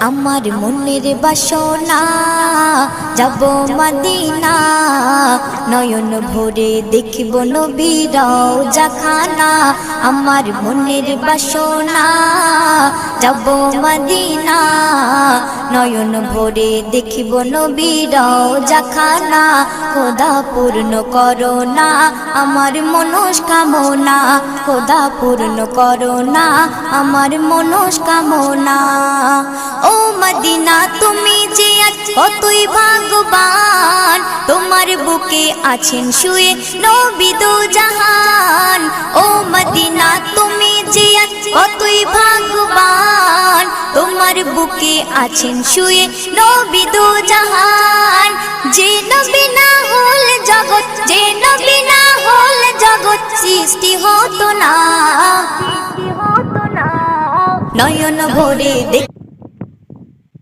আমার মনের বাসনা যাব মদিনা নয়ন ভরে দেখব নবীর রওজাখানা আমার মনের বাসনা যাব মদিনা নয়ন ভরে দেখব নবীর রওজাখানা খোদা পূর্ণ করো না আমার মনস্কামনা খোদা পূর্ণ করো না আমার মনস্কামনা ও মদিনা তুমি যে কতই ভাগ্যবান তোমার বুকে আছেন শুয়ে নবী দো জাহান ও মদিনা তুমি যে কতই ভাগ্যবান তোমার বুকে আছেন শুয়ে নবী দো জাহান যে নবী না হল জগৎ যে নবী না হল জগৎ সৃষ্টি হতো না নয়ন ভরে দেখ